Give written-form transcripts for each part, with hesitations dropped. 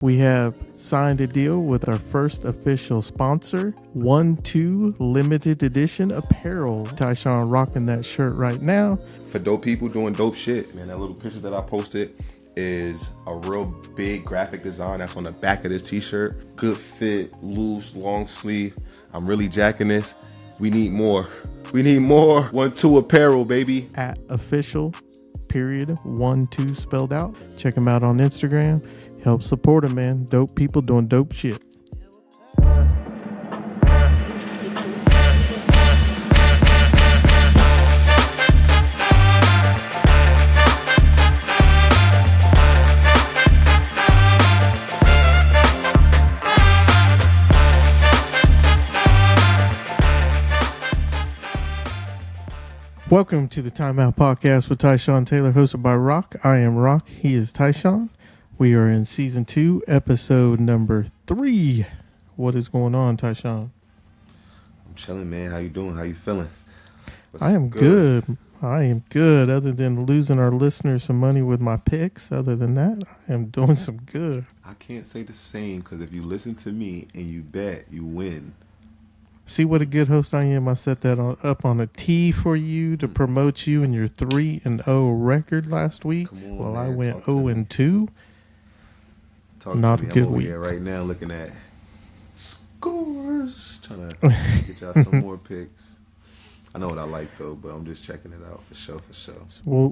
We have signed a deal with our first official sponsor, 1-2 Limited Edition Apparel. Tyshawn rocking that shirt right now. For dope people doing dope shit, man. That little picture that I posted is a real big graphic design that's on the back of this t-shirt. Good fit, loose, long sleeve. I'm really jacking this. We need more. 1-2 Apparel, baby. At official, period, 1-2 spelled out. Check them out on Instagram. Help support them, man. Dope people doing dope shit. Welcome to the Timeout Podcast with Tyshawn Taylor, hosted by Rock. I am Rock. He is Tyshawn. We are in Season 2, Episode number 3. What is going on, Tyshawn? I'm chilling, man. How you doing? How you feeling? I am good. I am good. Other than losing our listeners some money with my picks, other than that, I am doing some good. I can't say the same because if you listen to me and you bet, you win. See what a good host I am. I set that up on a tee for you to promote you in your 3-0 record last week. On, well, man. I went 0-2. Not a good week. Here right now looking at scores, trying to get y'all some more picks. I know what I like though, but I'm just checking it out for sure. So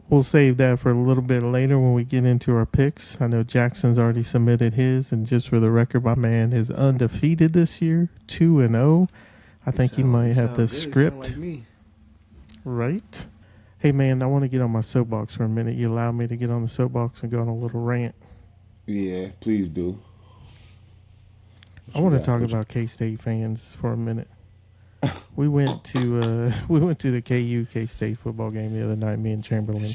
we'll save that for a little bit later when we get into our picks. I know Jackson's already submitted his, and just for the record, my man is undefeated this year, 2-0. I think he might have the script like me. Right. Hey man, I want to get on my soapbox for a minute. You allow me to get on the soapbox and go on a little rant? Yeah, please do. I want to talk about K-State fans for a minute. We went to the KU K-State football game the other night, me and Chamberlain.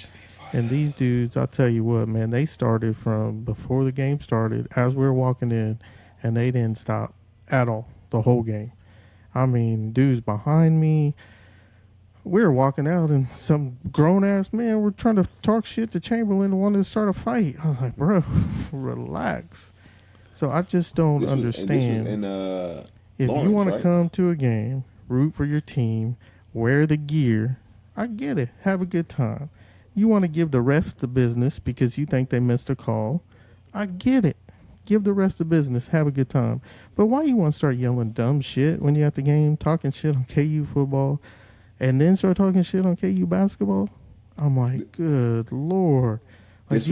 And these dudes, I'll tell you what, man, they started from before the game started, as we were walking in, and they didn't stop at all the whole game. I mean, dudes behind me. We were walking out, and some grown-ass man were trying to talk shit to Chamberlain and wanted to start a fight. I was like, bro, relax. So I just don't understand. If Lawrence, you want right? to come to a game, root for your team, wear the gear, I get it. Have a good time. You want to give the refs the business because you think they missed a call, I get it. Give the refs the business. Have a good time. But why you want to start yelling dumb shit when you're at the game, talking shit on KU football, and then start talking shit on KU basketball? I'm like, good Lord. Like,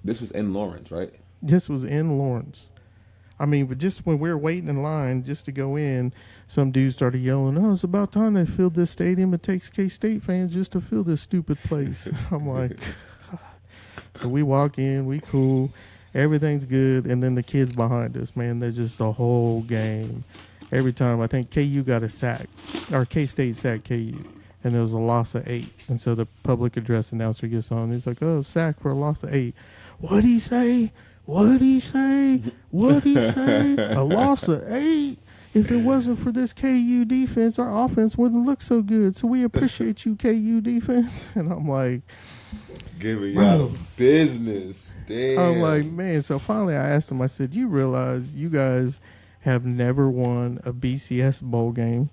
this was in Lawrence, right? This was in Lawrence. I mean, but just when we were waiting in line just to go in, some dude started yelling, oh, it's about time they filled this stadium. It takes K-State fans just to fill this stupid place. I'm like, so we walk in, we cool. Everything's good, and then the kids behind us, man, they're just the whole game. Every time, I think KU got a sack, or K-State sacked KU, and there was a loss of 8. And so the public address announcer gets on. He's like, oh, sack for a loss of 8. What'd he say? What'd he say? What'd he say? A loss of 8? If it wasn't for this KU defense, our offense wouldn't look so good. So we appreciate you, KU defense. And I'm like, giving y'all business. Damn. I'm like, man. So finally I asked him, I said, you realize you guys have never won a BCS bowl game.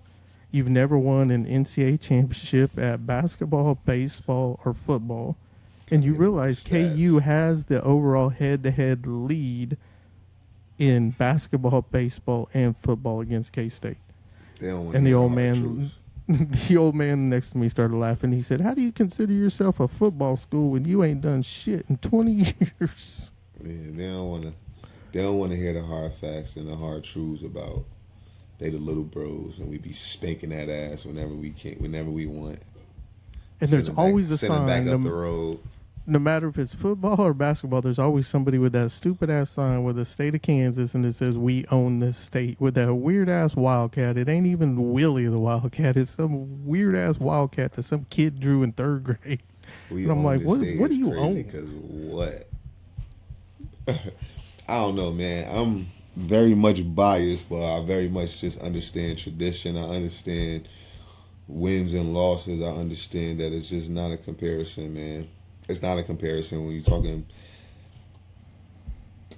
You've never won an NCAA championship at basketball, baseball, or football. And you realize KU has the overall head-to-head lead in basketball, baseball, and football against K-State. And the old man... The old man next to me started laughing. He said, how do you consider yourself a football school when you ain't done shit in 20 years? Man, they don't want to hear the hard facts and the hard truths about they the little bros and we be spanking that ass whenever we want. And there's always a sign. Back up the road. No matter if it's football or basketball, there's always somebody with that stupid-ass sign with the state of Kansas, and it says, we own this state, with that weird-ass Wildcat. It ain't even Willie the Wildcat. It's some weird-ass Wildcat that some kid drew in 3rd grade. And I'm like, what do you own? Because what? I don't know, man. I'm very much biased, but I very much just understand tradition. I understand wins and losses. I understand that it's just not a comparison, man. It's not a comparison when you're talking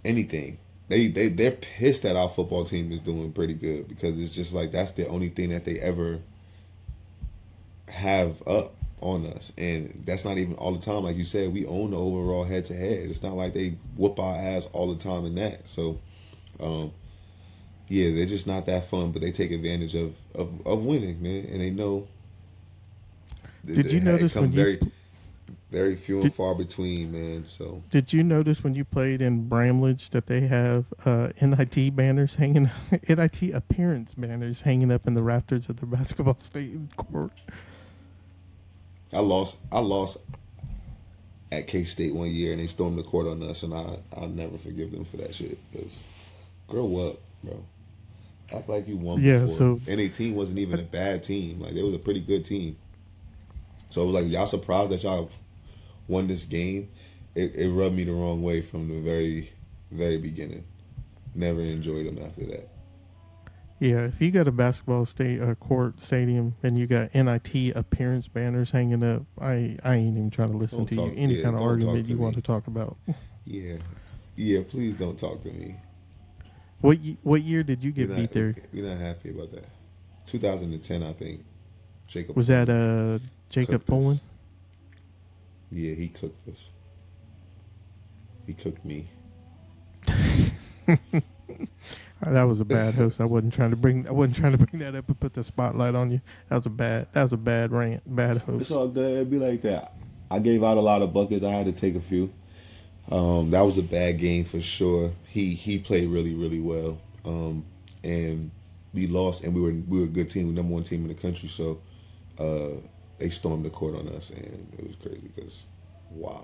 anything. They're pissed that our football team is doing pretty good because it's just like that's the only thing that they ever have up on us, and that's not even all the time. Like you said, we own the overall head to head. It's not like they whoop our ass all the time in that. So, yeah, they're just not that fun, but they take advantage of winning, man, and they know. Did you notice when very, very few and far between, man? So did you notice when you played in Bramlage that they have NIT banners hanging, NIT appearance banners hanging up in the rafters of the basketball stadium court? I lost at K-State one year, and they stormed the court on us, and I'll never forgive them for that shit. Because grow up, bro. Act like you won before. So and their team wasn't even a bad team. Like, they was a pretty good team. So it was like, y'all surprised that y'all won this game? It rubbed me the wrong way from the very, very beginning. Never enjoyed them after that. Yeah, if you got a basketball court stadium and you got NIT appearance banners hanging up, I ain't even trying to listen to you. Any kind of argument you want to talk about. Yeah, please don't talk to me. What year did you get beat there? We're not happy about that. 2010, I think. Jacob was that Jacob Poland? Yeah, he cooked us. He cooked me. That was a bad host. I wasn't trying to bring that up and put the spotlight on you. That was a bad rant, bad host. It's all good. It'd be like that. I gave out a lot of buckets. I had to take a few. That was a bad game for sure. He played really, really well. And we lost, and we were a good team, the number one team in the country. So they stormed the court on us, and it was crazy because why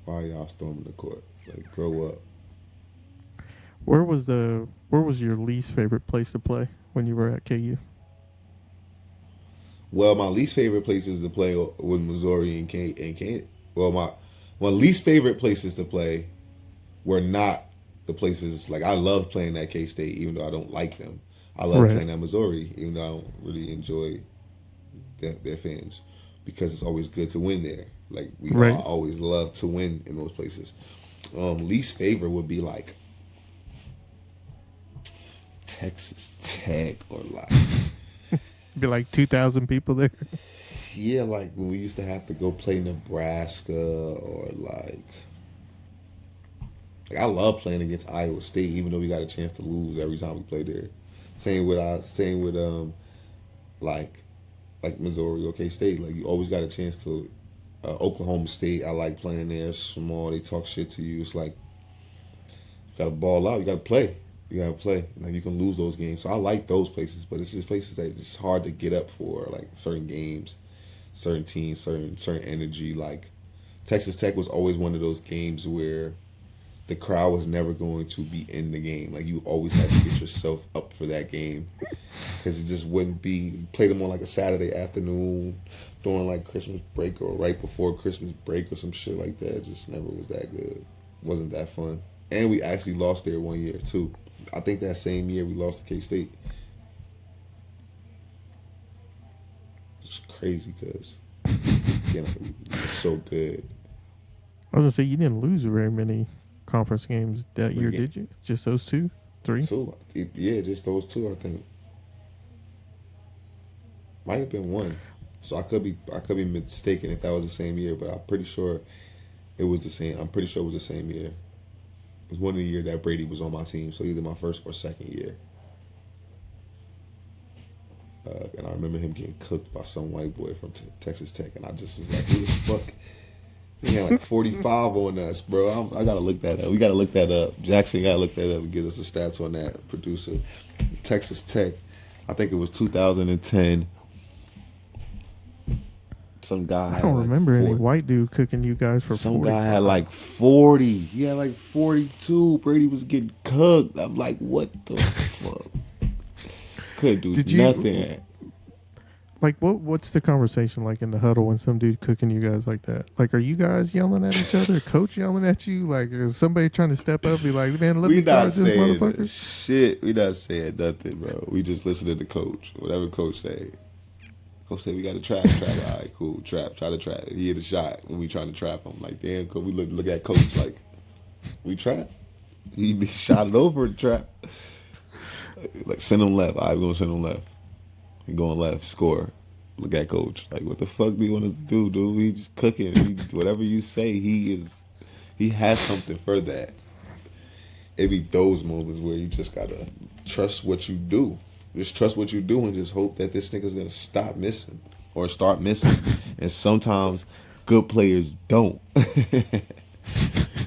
are y'all storming the court? Like, grow up. Where was your least favorite place to play when you were at KU? Well, my least favorite places to play was Missouri and Kansas. Well, my least favorite places to play were not the places, like, I love playing at K-State even though I don't like them. I love playing at Missouri even though I don't really enjoy their fans because it's always good to win there. Like, I always love to win in those places. Least favorite would be like Texas Tech or like be like 2,000 people there. Yeah, like when we used to have to go play Nebraska or like I love playing against Iowa State, even though we got a chance to lose every time we played there. Same with like Missouri or K-State. Like, you always got a chance to Oklahoma State. I like playing there. Small, they talk shit to you. It's like you got to ball out. You got to play. You got to play. Like, you can lose those games. So I like those places, but it's just places that it's hard to get up for, like certain games, certain teams, certain energy. Like Texas Tech was always one of those games where the crowd was never going to be in the game. Like, you always had to get yourself up for that game because it just wouldn't be. You played them on like a Saturday afternoon during like Christmas break or right before Christmas break or some shit like that. It just never was that good. Wasn't that fun. And we actually lost there one year too. I think that same year we lost to K-State. It's crazy because we were so good. I was going to say, you didn't lose very many conference games that year, did you? Just those 2, 3? 2. Yeah, just those 2, I think. Might have been 1. So I could be mistaken if that was the same year, but I'm pretty sure it was the same. I'm pretty sure it was the same year. It was one of the years that Brady was on my team, so either my first or second year. And I remember him getting cooked by some white boy from Texas Tech, and I just was like, who the fuck? He had like 45 on us, bro. I gotta look that up. We gotta look that up. Jackson gotta look that up and get us the stats on that. Producer, Texas Tech. I think it was 2010. Some guy. I don't remember any white dude cooking you guys for 40. Some guy had like 40. He had like 42. Brady was getting cooked. I'm like, what the fuck? Couldn't do nothing. Like, what's the conversation like in the huddle when some dude cooking you guys like that? Like, are you guys yelling at each other? Coach yelling at you? Like, is somebody trying to step up? Be like, man, let me guard this motherfucker. Shit, we not saying nothing, bro. We just listen to the coach. Whatever coach say. Coach say we got to trap. All right, cool. Try to trap. He hit a shot when we trying to trap him. Like, damn, coach, we look at coach like, we trap. He be shot it over the trap. Like, send him left. I'm going to send him left. He going left, score. Look at coach. Like, what the fuck do you want us to do, dude? He just cooking. Whatever you say, he has something for that. It be those moments where you just gotta trust what you do. Just trust what you do and just hope that this nigga's gonna stop missing or start missing. And sometimes good players don't.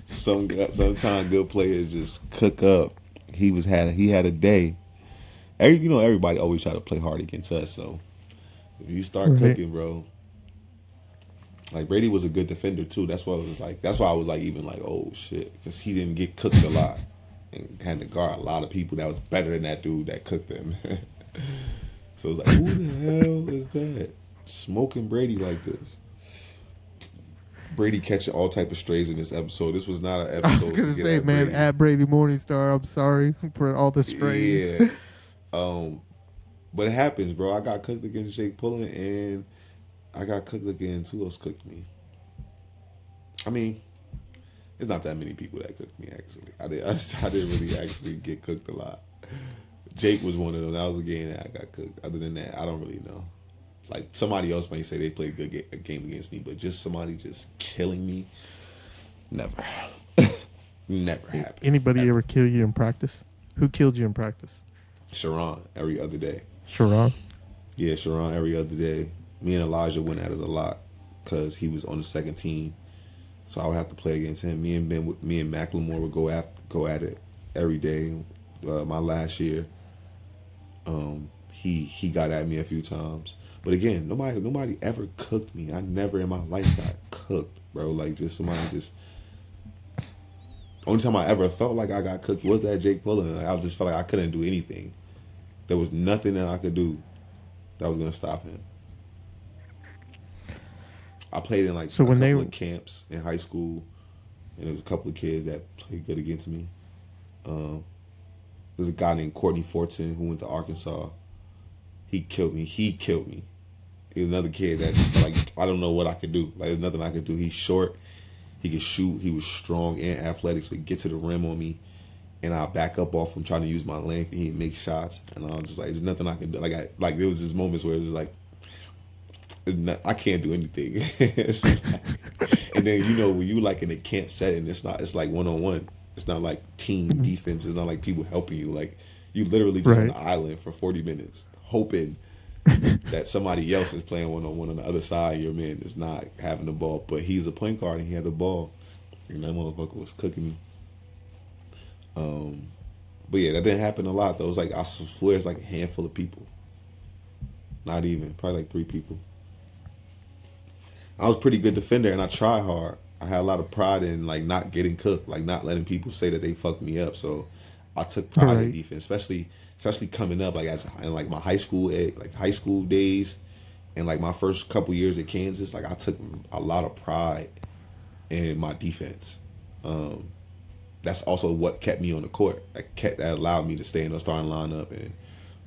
Sometimes good players just cook up. He had a day. Everybody always try to play hard against us. So if you start cooking, bro. Like, Brady was a good defender too. That's why I was like even like, oh shit, because he didn't get cooked a lot and had to guard a lot of people that was better than that dude that cooked them. So it was like, who the hell is that smoking Brady like this? Brady catching all type of strays in this episode. This was not an episode. I was gonna say, man, Brady. at Brady Morningstar, I'm sorry for all the strays. Yeah. But it happens, bro. I got cooked against Jake Pullen, and I got cooked against who else cooked me? I mean, there's not that many people that cooked me, actually. I didn't really actually get cooked a lot. Jake was one of them. That was a game that I got cooked. Other than that, I don't really know. Like, somebody else may say they played a game against me, but just somebody just killing me, never. Never happened. Anybody ever kill you in practice? Who killed you in practice? Sharon, every other day. Sharon? Yeah, Sharon, every other day. Me and Elijah went at it a lot because he was on the second team, so I would have to play against him. Me and Macklemore would go at it every day. My last year, he got at me a few times, but again, nobody ever cooked me. I never in my life got cooked, bro. Like, just somebody just. Only time I ever felt like I got cooked was that Jake Pullen. Like, I just felt like I couldn't do anything. There was nothing that I could do that was gonna stop him. I played in like a couple of camps in high school, and there was a couple of kids that played good against me. There's a guy named Courtney Fortin who went to Arkansas. He killed me. He was another kid that just, like, I don't know what I could do. Like, there's nothing I could do. He's short. He could shoot. He was strong and athletic, so he'd get to the rim on me, and I'll back up off him trying to use my length, and he'd make shots. And I was just like, there's nothing I can do. Like there was this moments where it was like, I can't do anything. And then, when you like in a camp setting, it's like one-on-one. It's not like team defense. It's not like people helping you. Like, you literally just on the island for 40 minutes hoping that somebody else is playing one-on-one on the other side. Your man is not having the ball, but he's a point guard and he had the ball, and that motherfucker was cooking me. But yeah, that didn't happen a lot though. It was like, I swear it's like a handful of people. Not even, probably like 3 people. I was a pretty good defender and I tried hard. I had a lot of pride in like not getting cooked, like not letting people say that they fucked me up. So I took pride in defense, especially coming up, like in like my high school days, and like my first couple years at Kansas. Like, I took a lot of pride in my defense. That's also what kept me on the court. That allowed me to stay in the starting lineup and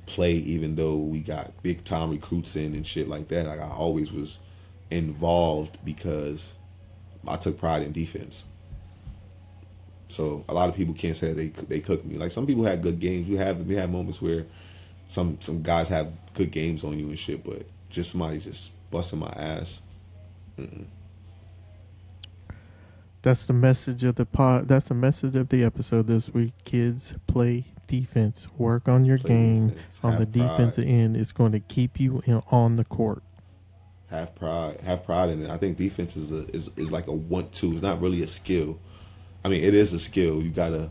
play, even though we got big time recruits in and shit like that. Like, I always was involved because I took pride in defense. So a lot of people can't say that they cooked me. Like, some people had good games. We have moments where some guys have good games on you and shit, but just somebody just busting my ass. Mm-mm. That's the message of the pod. That's the message of the episode this week. Kids, play defense. Work on your game. Defense. On the defensive end, it's going to keep you on the court. Have pride in it. I think defense is like a want-to. It's not really a skill. I mean, it is a skill. You gotta,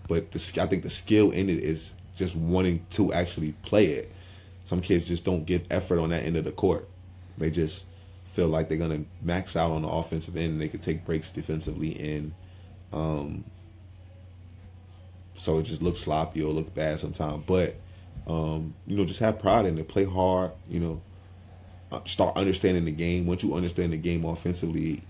but I think the skill in it is just wanting to actually play it. Some kids just don't give effort on that end of the court. They just feel like they're gonna max out on the offensive end and they could take breaks defensively, and so it just looks sloppy or look bad sometimes. But just have pride in it. Play hard. Start understanding the game. Once you understand the game offensively,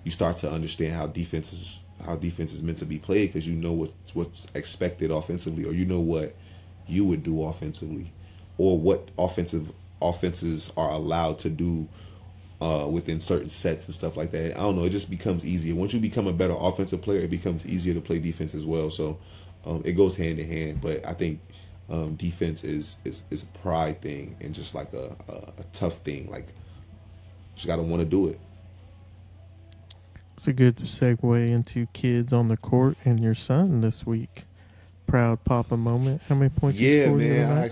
you start to understand how defense is meant to be played, because you know what's expected offensively, or you know what you would do offensively, or what offenses are allowed to do within certain sets and stuff like that. I don't know. It just becomes easier. Once you become a better offensive player, it becomes easier to play defense as well. So it goes hand in hand. But I think defense is a pride thing and just like a tough thing. Like, you just got to want to do it. It's a good segue into kids on the court and your son this week. Proud Papa moment. How many points? Yeah, you scored man. the I other night?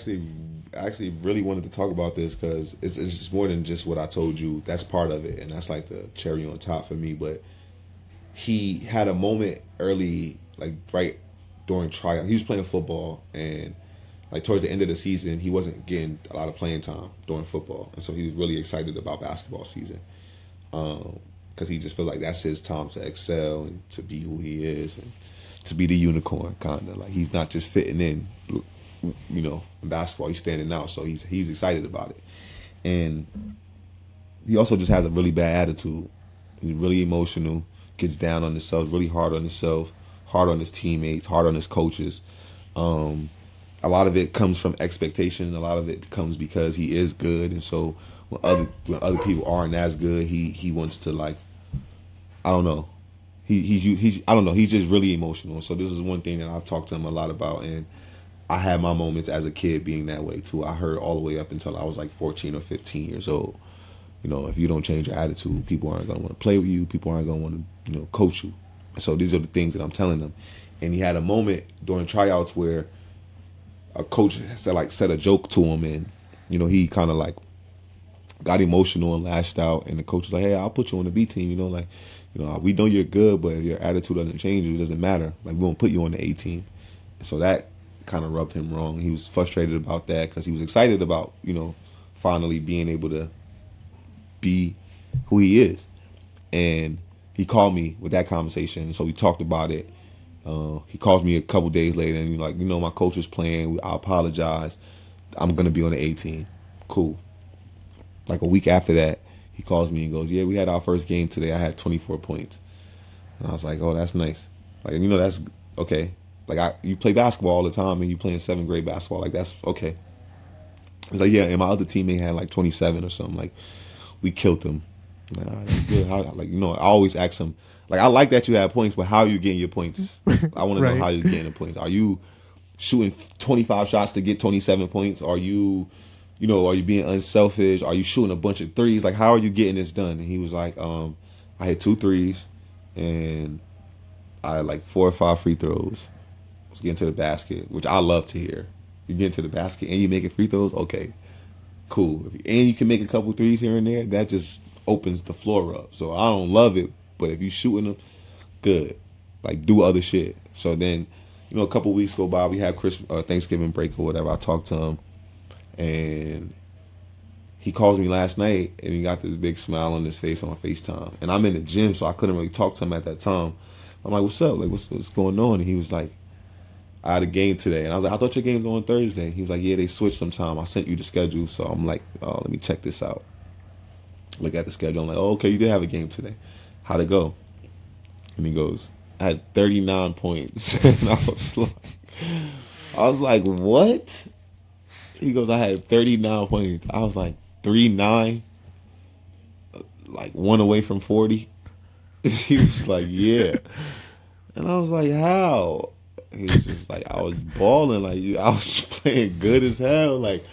actually really wanted to talk about this because it's just more than just what I told you. That's part of it, and that's like the cherry on top for me. But he had a moment early, like right during tryout. He was playing football, and like towards the end of the season, he wasn't getting a lot of playing time during football, and so he was really excited about basketball season because he just feels like that's his time to excel and to be who he is and to be the unicorn, kind of like he's not just fitting in. In basketball, he's standing out, so he's excited about it. And he also just has a really bad attitude. He's really emotional, gets down on himself, really hard on himself, hard on his teammates, hard on his coaches. A lot of it comes from expectation. A lot of it comes because he is good, and so when other people aren't as good, he wants to, like, I don't know. He's I don't know. He's just really emotional. So this is one thing that I've talked to him a lot about, and I had my moments as a kid being that way too. I heard all the way up until I was like 14 or 15 years old. If you don't change your attitude, people aren't going to want to play with you. People aren't going to want to, coach you. So these are the things that I'm telling them. And he had a moment during tryouts where a coach said a joke to him, and he kind of like got emotional and lashed out. And the coach was like, "Hey, I'll put you on the B team. We know you're good, but if your attitude doesn't change, it doesn't matter. Like, we won't put you on the A team." So that kind of rubbed him wrong. He was frustrated about that because he was excited about, finally being able to be who he is. And he called me with that conversation. So we talked about it. He calls me a couple days later and he's like, my coach is playing. I apologize. I'm going to be on the A team. Cool. Like a week after that, he calls me and goes, "Yeah, we had our first game today. I had 24 points. And I was like, "Oh, that's nice." Like, that's okay. Like, you play basketball all the time and you play in 7th grade basketball. Like, that's okay. He's like, "Yeah, and my other teammate had like 27 or something. Like, we killed them." I'm like, "All right, that's good." I always ask him, like, I like that you have points, but how are you getting your points? I want to know how you're getting the points. Are you shooting 25 shots to get 27 points? Are you, are you being unselfish? Are you shooting a bunch of threes? Like, how are you getting this done? And he was like, I had 2 threes and I had like 4 or 5 free throws. I was getting to the basket, which I love to hear. You get into the basket and you making free throws? Okay, cool. And you can make a couple threes here and there. That just opens the floor up. So I don't love it, but if you shooting them, good. Like, do other shit. So then, a couple weeks go by. We had Thanksgiving break or whatever. I talked to him, and he calls me last night, and he got this big smile on his face on FaceTime. And I'm in the gym, so I couldn't really talk to him at that time. I'm like, "What's up? Like, what's going on?" And he was like, "I had a game today." And I was like, "I thought your game's on Thursday." He was like, "Yeah, they switched sometime. I sent you the schedule." So I'm like, "Oh, let me check this out." Look at the schedule. I'm like, "Oh, okay, you did have a game today. How'd it go?" And he goes, "I had 39 points." And I was like, "What?" He goes, "I had 39 points." I was like, 39? Like, 1 away from 40? He was like, "Yeah." And I was like, "How?" He was just like, "I was balling. Like, I was playing good as hell. Like,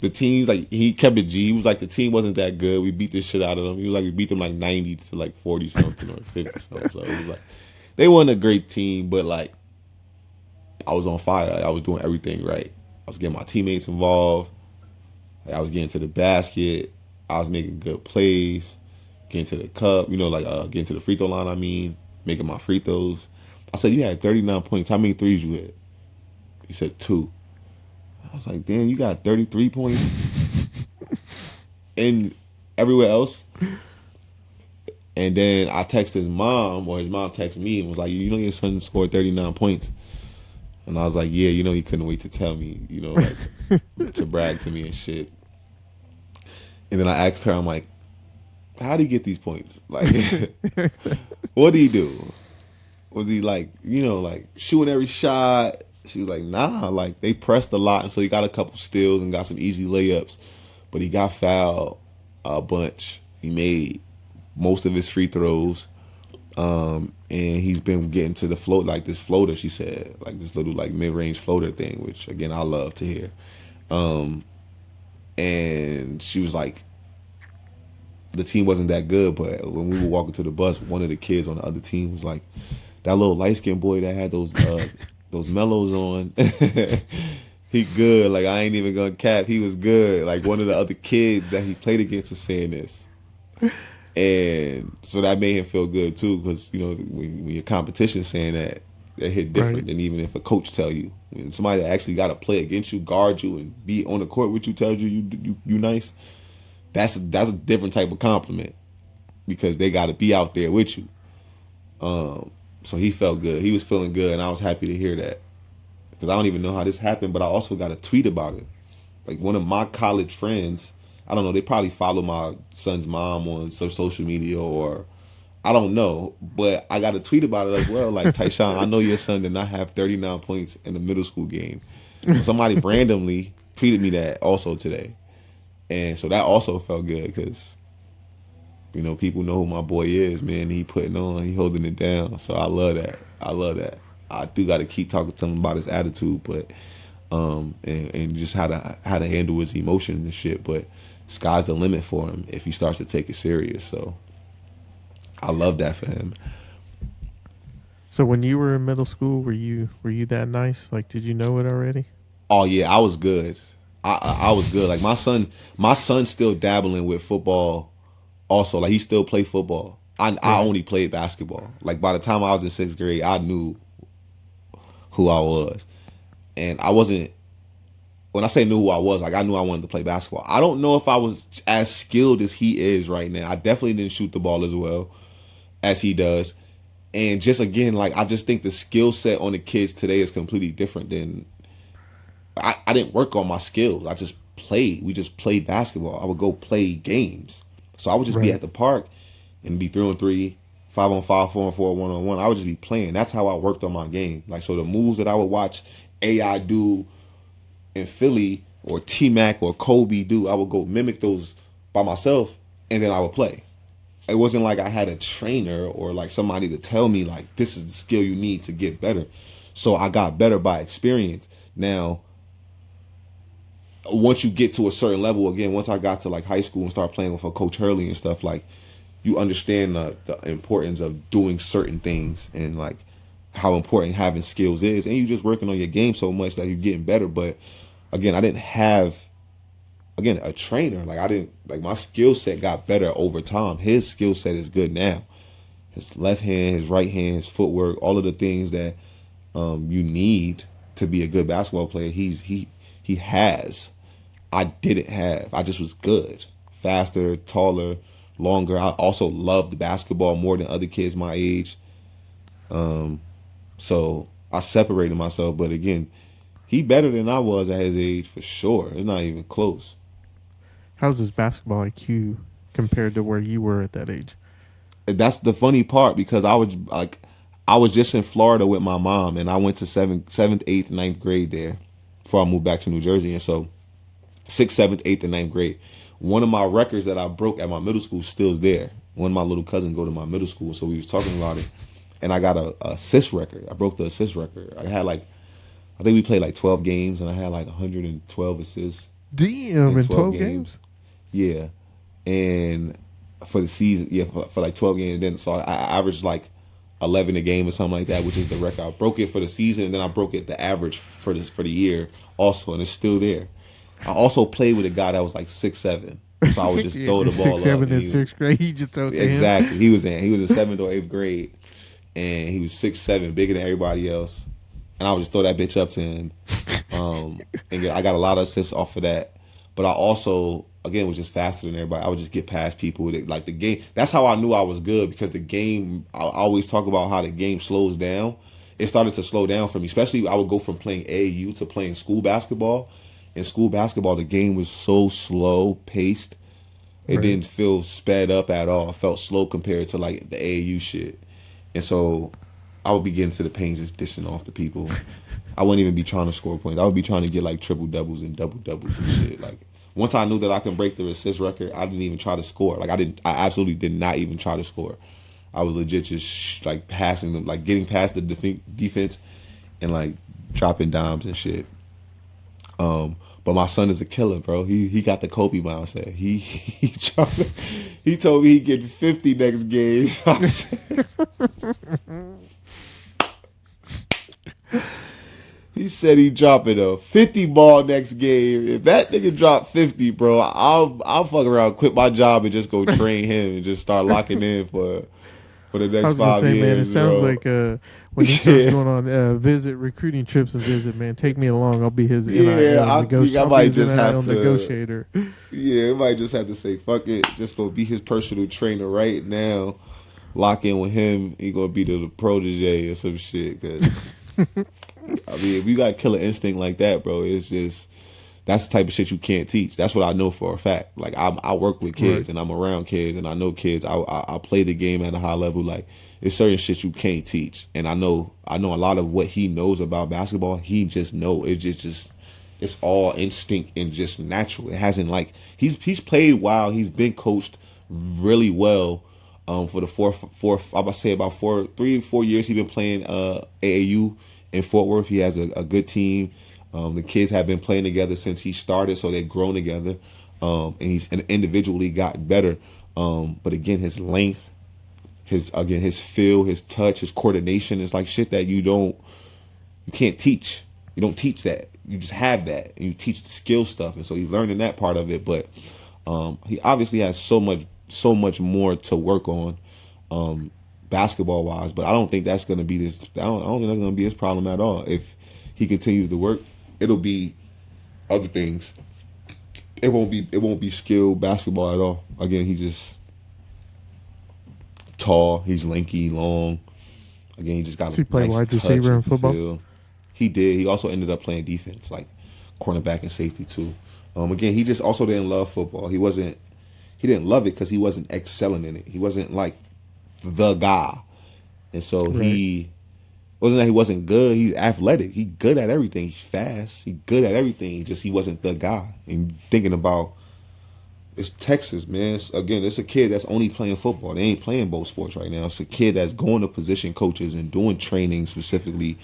the team's like," he kept it G. He was like, "The team wasn't that good. We beat this shit out of them." He was like, "We beat them like 90 to like 40 something or 50 something." So it was like, they weren't a great team, but like, I was on fire. Like, I was doing everything right. I was getting my teammates involved. Like, I was getting to the basket. I was making good plays, getting to the cup. Getting to the free throw line. Making my free throws. I said, "You had 39 points. How many threes you hit?" He said 2. I was like, "Damn, you got 33 points." And everywhere else. And then I texted his mom, or his mom texted me and was like, "Your son scored 39 points." And I was like, "Yeah, he couldn't wait to tell me, to brag to me and shit." And then I asked her, I'm like, "How did he get these points? Like, what did he do? Was he like, shooting every shot?" She was like, "Nah, like, they pressed a lot, and so he got a couple steals and got some easy layups, but he got fouled a bunch, He made most of his free throws. And he's been getting to the float, like this floater, she said, like this little like mid-range floater thing, which again I love to hear. And she was like, the team wasn't that good, but when we were walking to the bus, one of the kids on the other team was like, that little light skinned boy that had those mellows on, he good. Like I ain't even gonna cap, he was good. Like one of the other kids that he played against was saying this. And so that made him feel good too, because you know when your competition's saying that hit different Right. than even if a coach tell you. When somebody that actually got to play against you, guard you, and be on the court with you, tells you you nice. That's a different type of compliment because they got to be out there with you. So he felt good. He was feeling good, and I was happy to hear that because I don't even know how this happened, but I also got a tweet about it. Like one of my college friends, I don't know, they probably follow my son's mom on social media or I don't know, but I got a tweet about it as well. Like, Tyshawn, I know your son did not have 39 points in the middle school game. So somebody randomly tweeted me that also today. And so that also felt good because, you know, people know who my boy is, man. He putting on, he holding it down. So I love that. I love that. I do got to keep talking to him about his attitude, but and just how to handle his emotions and shit. But sky's the limit for him if he starts to take it serious. So I love that for him. So when you were in middle school, were you that nice? Like, did you know it already? Oh yeah, I was good. I was good. Like my son's still dabbling with football. Also, like he still play football. I only played basketball. Like by the time I was in 6th grade, I knew who I was, and I wasn't. When I say knew who I was, like I knew I wanted to play basketball. I don't know if I was as skilled as he is right now. I definitely didn't shoot the ball as well as he does. And just again, like I just think the skill set on the kids today is completely different than I didn't work on my skills. I just played. We just played basketball. I would go play games. So I would just be Right. at the park and be 3-on-3, 5-on-5, 4-on-4, 1-on-1. I would just be playing. That's how I worked on my game. Like so the moves that I would watch AI do in Philly or T-Mac or Kobe do, I would go mimic those by myself and then I would play. It wasn't like I had a trainer or like somebody to tell me like this is the skill you need to get better. So I got better by experience. Now, once you get to a certain level, again, once I got to like high school and start playing with Coach Hurley and stuff, like you understand the importance of doing certain things and like how important having skills is, and you just working on your game so much that you're getting better. But again, I didn't have a trainer. Like I didn't like my skill set got better over time. His skill set is good now. His left hand, his right hand, his footwork, all of the things that you need to be a good basketball player. He has. I didn't have. I just was good, faster, taller, longer. I also loved basketball more than other kids my age. So I separated myself. But again, he better than I was at his age for sure. It's not even close. How's his basketball IQ compared to where you were at that age? That's the funny part because I was just in Florida with my mom and I went to seventh, 8th, 9th grade there before I moved back to New Jersey. And so 6th, 7th, 8th, and 9th grade. One of my records that I broke at my middle school still's there. One of my little cousins go to my middle school, so we was talking about it. And I got a assist record. I broke the assist record. I had I think we played like 12 games and I had like 112 assists. Damn, in 12 games? Yeah. And for the season, yeah, for like 12 games. Then so I averaged like 11 a game or something like that, which is the record. I broke it for the season and then I broke it the average for the year also, and it's still there. I also played with a guy that was like 6'7", so I would just throw the ball 6'7" up. in 6th grade, he just throw it to him. Exactly. He was in 7th or 8th grade, and he was 6'7", bigger than everybody else, and I would just throw that bitch up to him. And I got a lot of assists off of that, but I also again was just faster than everybody. I would just get past people. Like the game. That's how I knew I was good because the game. I always talk about how the game slows down. It started to slow down for me, especially I would go from playing AAU to playing school basketball. In school basketball, the game was so slow paced. It didn't feel sped up at all. It felt slow compared to like the AAU shit. And so I would be getting to the paint just dishing off to people. I wouldn't even be trying to score points. I would be trying to get like triple doubles and double doubles and shit. Like Once I knew that I can break the assist record, I didn't even try to score. Like I absolutely did not even try to score. I was legit just like passing them, like getting past the defense and like dropping dimes and shit. But my son is a killer, bro. He got the Kobe mindset. He told me he'd get 50 next game. He said he dropping a 50 ball next game. If that nigga drop 50, bro, I'll fuck around, quit my job, and just go train him and just start locking in for the next 5 years. I was gonna say, man, it sounds like when he starts going on visit recruiting trips and visit, man, take me along. I'll be his I think I might just have to negotiator. Yeah, I might just have to say fuck it, just go be his personal trainer right now. Lock in with him. He gonna be the protege or some shit. Cause I mean, if you got killer instinct like that, bro, it's just that's the type of shit you can't teach. That's what I know for a fact. Like I work with kids and I'm around kids and I know kids. I play the game at a high level. Like it's certain shit you can't teach. And I know a lot of what he knows about basketball. He just know it's just it's all instinct and just natural. It hasn't like he's played while he's been coached really well. For the I would say about 3 or 4 years he's been playing AAU in Fort Worth. He has a good team. The kids have been playing together since he started, so they've grown together. And he's individually gotten better. But again, his length, his feel, his touch, his coordination is like shit that you can't teach. You don't teach that. You just have that, and you teach the skill stuff. And so he's learning that part of it. But he obviously has so much more to work on, basketball wise. But I don't think that's gonna be this. I don't think that's gonna be his problem at all. If he continues to work, it'll be other things. It won't be skilled basketball at all. Again, he's just tall. He's lanky, long. Again, he just got. Does he play wide receiver in football? Feel. He did. He also ended up playing defense, like cornerback and safety too. Again, he just also didn't love football. He didn't love it because he wasn't excelling in it. He wasn't like the guy. And so he wasn't that he wasn't good. He's athletic. He's good at everything. He's fast. He's good at everything. He wasn't the guy. And thinking about, it's Texas, man. It's a kid that's only playing football. They ain't playing both sports right now. It's a kid that's going to position coaches and doing training specifically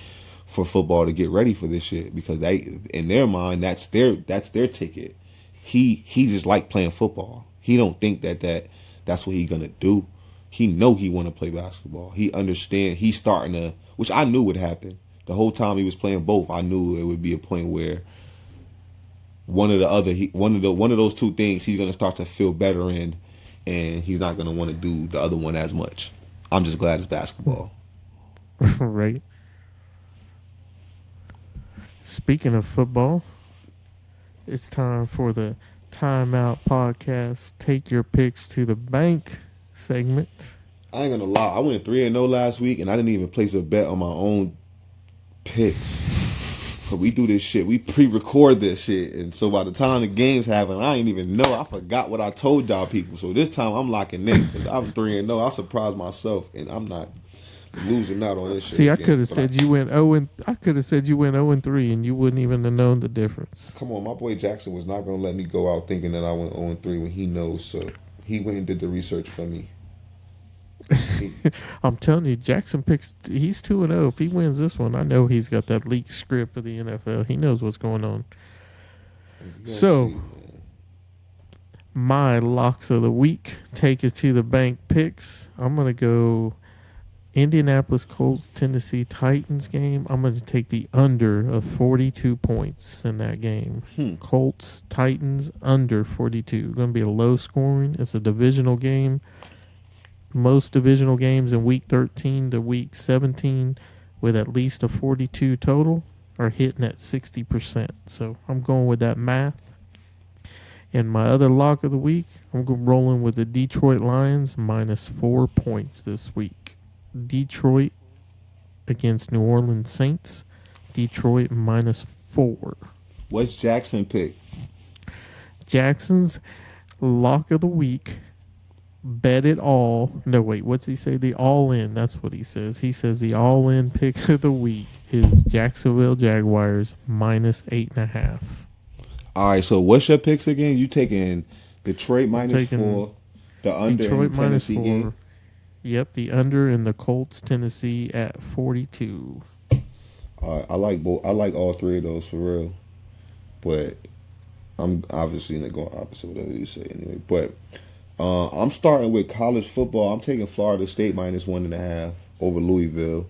for football to get ready for this shit, because they, in their mind, that's their ticket. He just like playing football. He don't think that's what he gonna do. He know he want to play basketball. He understand. He's starting to, which I knew would happen. The whole time he was playing both, I knew it would be a point where one of those two things he's gonna start to feel better in, and he's not gonna want to do the other one as much. I'm just glad it's basketball. Right. Speaking of football, it's time for the Timeout Podcast. Take your picks to the bank segment. I ain't gonna lie. I went 3-0 last week, and I didn't even place a bet on my own picks. Cause we do this shit. We pre-record this shit, and so by the time the games happen, I ain't even know. I forgot what I told y'all people. So this time I'm locking in because I'm 3-0. I surprised myself, and I'm not losing out on this shit. See, I could have said you went 0-3, and you wouldn't even have known the difference. Come on, my boy Jackson was not gonna let me go out thinking that I went 0-3 when he knows. So he went and did the research for me. I'm telling you, Jackson picks. He's 2-0. If he wins this one, I know he's got that leaked script of the NFL. He knows what's going on. So, my locks of the week, take it to the bank picks. I'm gonna go Indianapolis Colts, Tennessee Titans game. I'm going to take the under of 42 points in that game. Colts, Titans, under 42. Going to be a low scoring. It's a divisional game. Most divisional games in week 13 to week 17 with at least a 42 total are hitting at 60%. So I'm going with that math. And my other lock of the week, I'm rolling with the Detroit Lions minus 4 points this week. Detroit against New Orleans Saints. Detroit minus 4. What's Jackson pick? Jackson's lock of the week. Bet it all. No, wait. What's he say? The all-in. That's what he says. He says the all-in pick of the week is Jacksonville Jaguars minus 8.5. All right, so what's your picks again? You taking Detroit minus taking 4, the under Detroit in the minus Tennessee 4. game? Yep, the under in the Colts Tennessee at 42. All right, I like both. I like all three of those for real, but I'm obviously not going opposite whatever you say anyway. But I'm starting with college football. I'm taking Florida State minus 1.5 over Louisville.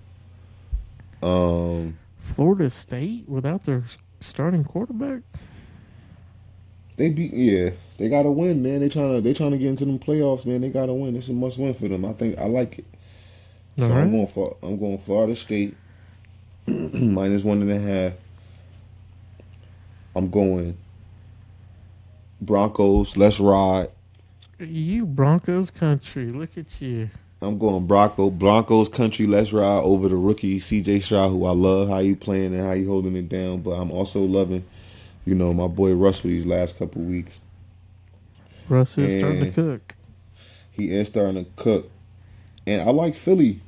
Florida State without their starting quarterback? They gotta win, man. They trying to get into them playoffs, man. They gotta win. It's a must win for them. I like it. All So right. I'm going Florida State minus 1.5. I'm going Broncos. Let's ride. You Broncos country. Look at you. I'm going Broncos country. Let's ride over the rookie C.J. Stroud, who I love how he playing and how he holding it down. But I'm also loving, my boy Russell these last couple weeks. Russ is starting to And cook. he is starting to cook. And I like Philly.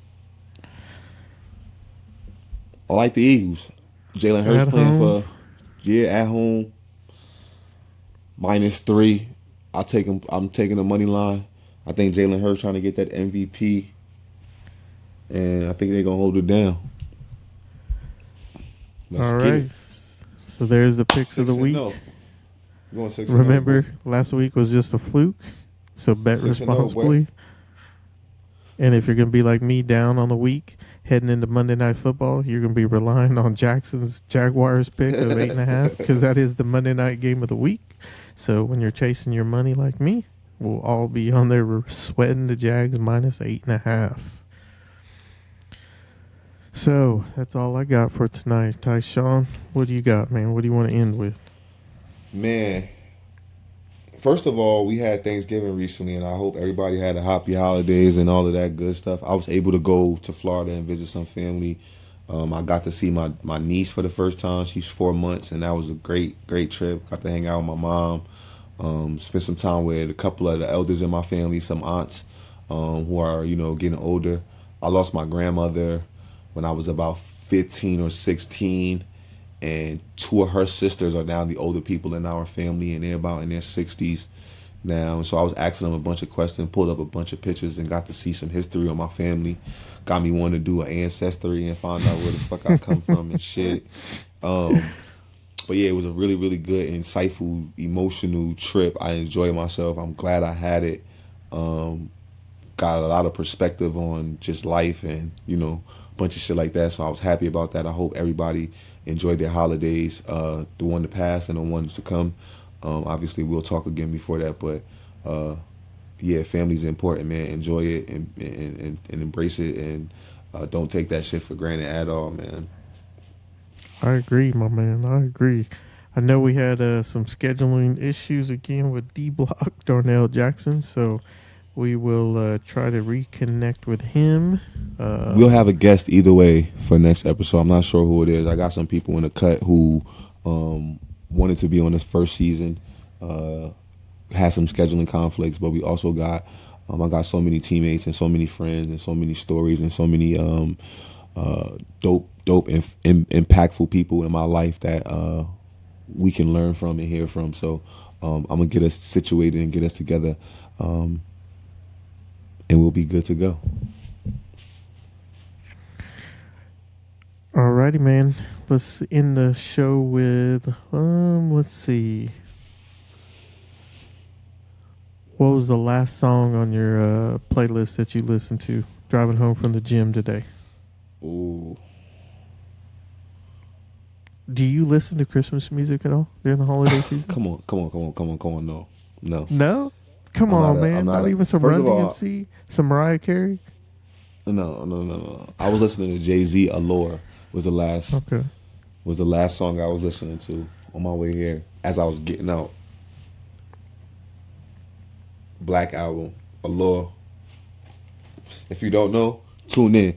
I like the Eagles. Jalen Hurts At playing home. at home. -3. I'm taking the money line. I think Jalen Hurts trying to get that MVP. And I think they're gonna hold it down. Let's All get right. it. So there's the picks of the 6-0. week. Going 6-0. Remember, last week was just a fluke. So bet 6-0, responsibly. And if you're going to be like me down on the week, heading into Monday Night Football, you're going to be relying on Jackson's Jaguars pick of 8.5 because that is the Monday night game of the week. So when you're chasing your money like me, we'll all be on there sweating the Jags minus 8.5. So that's all I got for tonight. Tyshawn, what do you got, man? What do you want to end with? Man, first of all, we had Thanksgiving recently, and I hope everybody had a happy holidays and all of that good stuff. I was able to go to Florida and visit some family. I got to see my niece for the first time. She's 4 months, and that was a great trip. Got to hang out with my mom, spend some time with a couple of the elders in my family, some aunts who are, getting older. I lost my grandmother when I was about 15 or 16. And 2 of her sisters are now the older people in our family, and they're about in their 60s now. And so I was asking them a bunch of questions, pulled up a bunch of pictures, and got to see some history on my family. Got me wanting to do an ancestry and find out where the fuck I come from and shit. But yeah, it was a really, really good, insightful, emotional trip. I enjoyed myself. I'm glad I had it. Got a lot of perspective on just life and, a bunch of shit like that. So I was happy about that. I hope everybody enjoyed their holidays, the one to pass and the ones to come. Obviously, we'll talk again before that, but yeah, family's important, man. Enjoy it and embrace it, and don't take that shit for granted at all, man. I agree, my man. I agree. I know we had some scheduling issues again with D-Block, Darnell Jackson, so we will try to reconnect with him. We'll have a guest either way for next episode. I'm not sure who it is. I got some people in the cut who wanted to be on this first season. Had some scheduling conflicts, but we also got I got so many teammates and so many friends and so many stories and so many dope and impactful people in my life that we can learn from and hear from. So I'm gonna get us situated and get us together, and we'll be good to go. Alrighty, man. Let's end the show with let's see. What was the last song on your playlist that you listened to driving home from the gym today? Ooh. Do you listen to Christmas music at all during the holiday season? Come on. No. No? Come I'm on, not a- man. I'm Not not a- even some first Run of all- DMC? Some Mariah Carey? No. I was listening to Jay-Z. Allure was the last Okay. song I was listening to on my way here as I was getting out. Black album, Allure. If you don't know, tune in.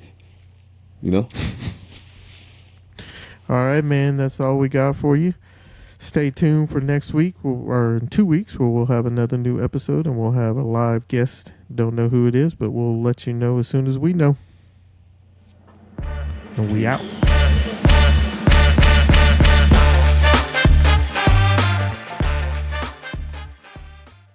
All right, man. That's all we got for you. Stay tuned for next week, or in 2 weeks, where we'll have another new episode and we'll have a live guest. Don't know who it is, but we'll let you know as soon as we know. And we out.